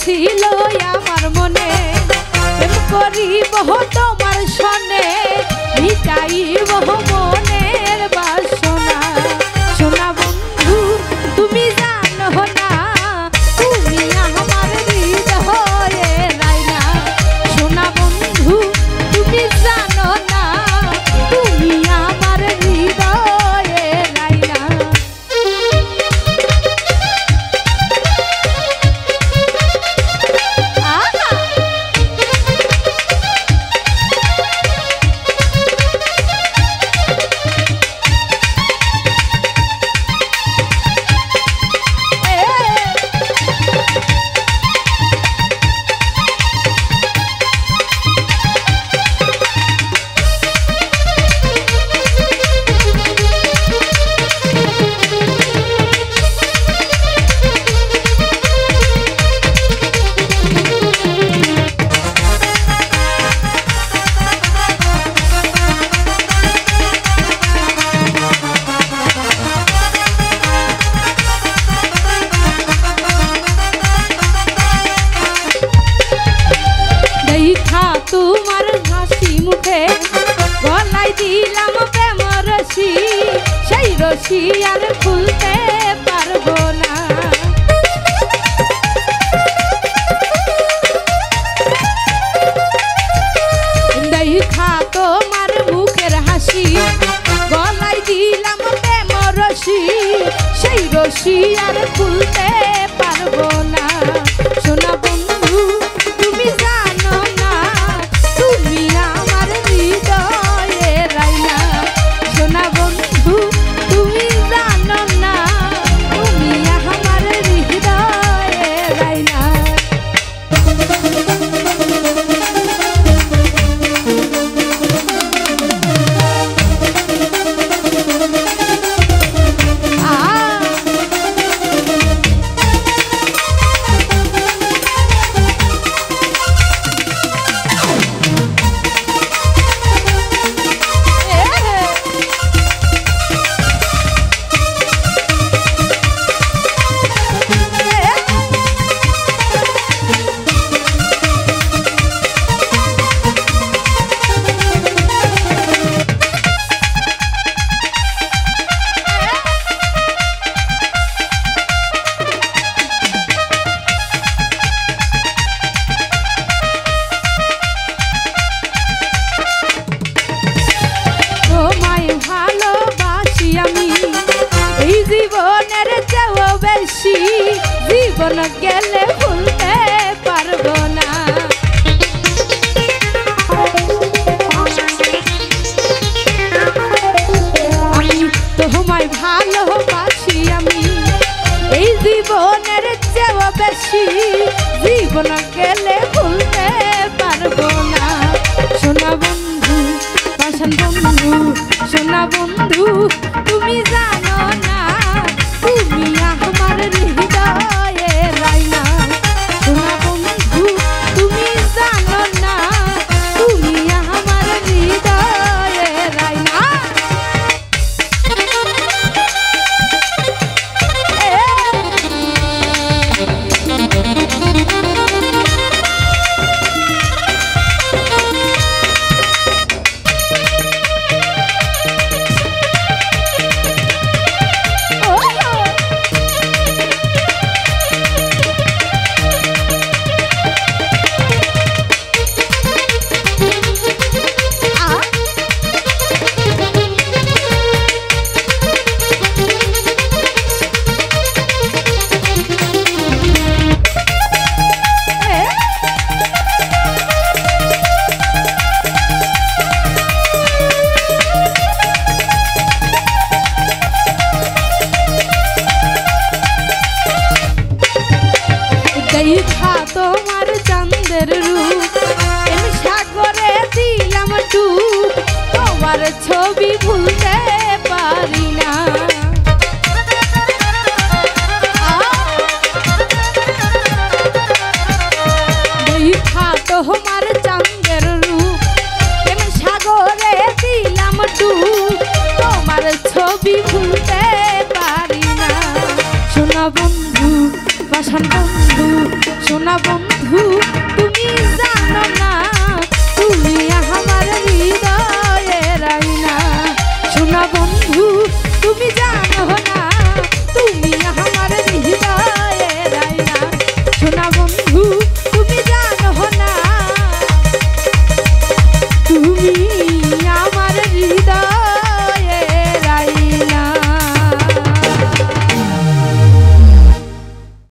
ছিল আমার মনে প্রেম করিব তোমার সনে মিটাইব মনের বাসনা সোনা বন্ধু তুমি জানো না তুমি আমার হৃদয়ে রাইনা সোনা বন্ধু তুমি জানো না তুমি আমার হৃদয়ে রাইনা তোমার হাসি মুখে গলায় দিলাম প্রেম রশি সেই রশি আর খুলতে পারবো না দেখা তোমার মুখের হাসি গলায় দিলাম প্রেম রশি সেই রশি আর খুলতে পারবো না সোনা বন্ধু তুমি জানো না তুমি আমার হৃদয়ে রাইনা সোনা বন্ধু তুমি জানো না তুমি আমার হৃদয়ে রাইনা জীবনের চেয়েও বেশি জীবন গেলে ভুলতে পারবো না আমি তোমায় ভালোবাসি আমি এই জীবনের চেয়েও বেশি জীবন গেলে ভুলতে পারবো না সোনা বন্ধু পাষাণ বন্ধু সোনা বন্ধু তুমি জানো না তুমি আমার হৃদয়ে রাইনা সোনা বন্ধু তুমি জানো না তুমি আমার হৃদয়ে রাইনা দেখা তোমার চাঁদের রূপ সাগরে দিলাম ডুব তোমার ছবি ভুলতে পারি না দেখা তোমার চাঁদের রূপ সাগরে দিলাম ডুব তোমার ছবি ভুলতে পারি না সোনা বন্ধু পাষাণ বন্ধু সোনা বন্ধু তুমি জানো না তুমি আমার হৃদয়ের আয়না সোনা বন্ধু তুমি জানো না তুমি আমার